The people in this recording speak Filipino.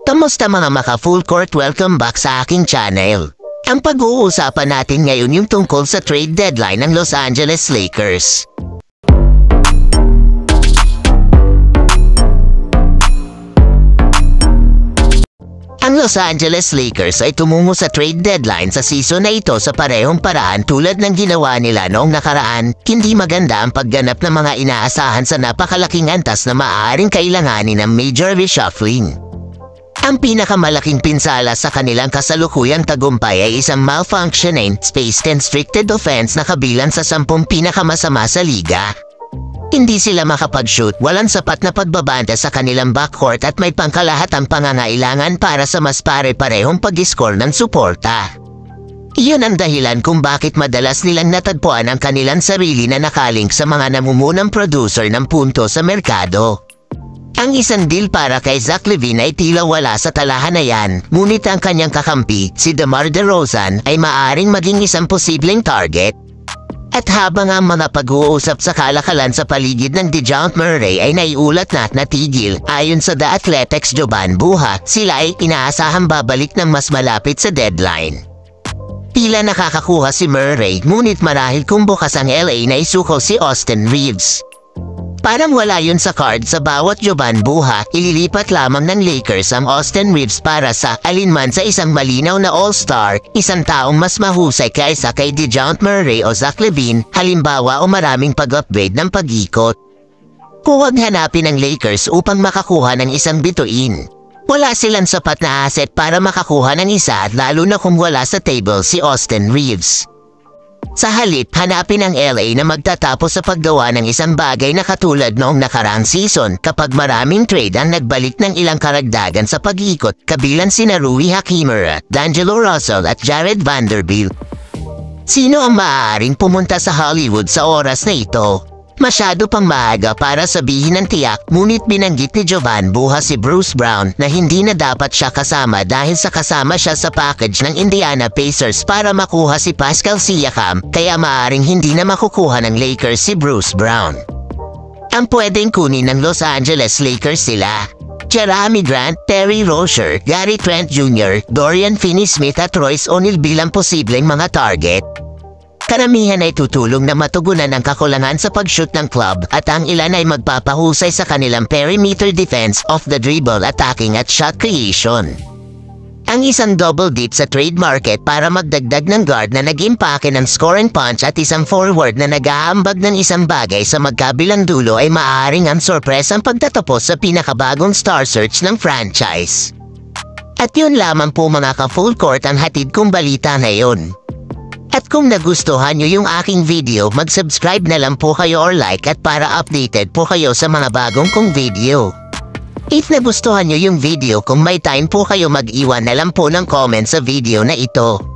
Kamusta mga maka-full court, welcome back sa aking channel. Ang pag-uusapan natin ngayon yung tungkol sa trade deadline ng Los Angeles Lakers. Ang Los Angeles Lakers ay tumungo sa trade deadline sa season na ito sa parehong paraan tulad ng ginawa nila noong nakaraan. Hindi maganda ang pagganap ng mga inaasahan sa napakalaking antas na maaaring kailanganin ng major reshuffling. Ang pinakamalaking pinsala sa kanilang kasalukuyang tagumpay ay isang malfunctioning, space-constricted offense na kabilang sa 10 pinakamasama sa liga. Hindi sila makapag-shoot, walang sapat na pagbabanda sa kanilang backcourt at may pangkalahatang pangangailangan para sa mas pare-parehong pag-score ng suporta. Iyon ang dahilan kung bakit madalas nilang natagpuan ang kanilang sarili na nakalink sa mga namumunang producer ng punto sa merkado. Ang isang deal para kay Zach LaVine ay tila wala sa talahanayan, ngunit ang kanyang kakampi, si DeMar DeRozan, ay maaaring maging isang posibleng target. At habang ang mga pag-uusap sa kalakalan sa paligid ng DeJounte Murray ay naiulat na at natigil, ayon sa The Athletic's Jovan Buha, sila ay inaasahang babalik ng mas malapit sa deadline. Tila nakakakuha si Murray, ngunit marahil kung bukas ang LA na isuko si Austin Reeves. Parang wala yun sa card sa bawat Jovan Buha, ililipat lamang ng Lakers ang Austin Reeves para sa alinman sa isang malinaw na all-star, isang taong mas mahusay kaysa kay DeJounte Murray o Zach LaVine, halimbawa o maraming pag-upgrade ng pag-ikot. Huwag hanapin ng Lakers upang makakuha ng isang bituin. Wala silang sapat na asset para makakuha ng isa at lalo na kung wala sa table si Austin Reeves. Sa halip, hanapin ang LA na magtatapos sa paggawa ng isang bagay na katulad noong nakarang season kapag maraming trade ang nagbalik ng ilang karagdagan sa pag-ikot kabilang sina Rui Hachimura, D'Angelo Russell at Jared Vanderbilt. Sino ang maaaring pumunta sa Hollywood sa oras na ito? Masyado pang maaga para sabihin ng tiyak, ngunit binanggit ni Jovan Buha si Bruce Brown na hindi na dapat siya kasama dahil sa kasama siya sa package ng Indiana Pacers para makuha si Pascal Siakam, kaya maaaring hindi na makukuha ng Lakers si Bruce Brown. Ang pwedeng kunin ng Los Angeles Lakers sila: Jerami Grant, Terry Rozier, Gary Trent Jr., Dorian Finney-Smith at Royce O'Neal bilang posibleng mga target. Karamihan ay tutulong na matugunan ang kakulangan sa pag-shoot ng club at ang ilan ay magpapahusay sa kanilang perimeter defense, off the dribble attacking at shot creation. Ang isang double dip sa trade market para magdagdag ng guard na nag-impake ng score and punch at isang forward na nag-aambag ng isang bagay sa magkabilang dulo ay maaaring ang sorpresang pagtatapos sa pinakabagong star search ng franchise. At yun lamang po mga ka-full court ang hatid kong balita ngayon. At kung nagustuhan nyo yung aking video, mag-subscribe na lang po kayo or like at para updated po kayo sa mga bagong kong video. If nagustuhan nyo yung video, kung may time po kayo mag-iwan na lang po ng comment sa video na ito.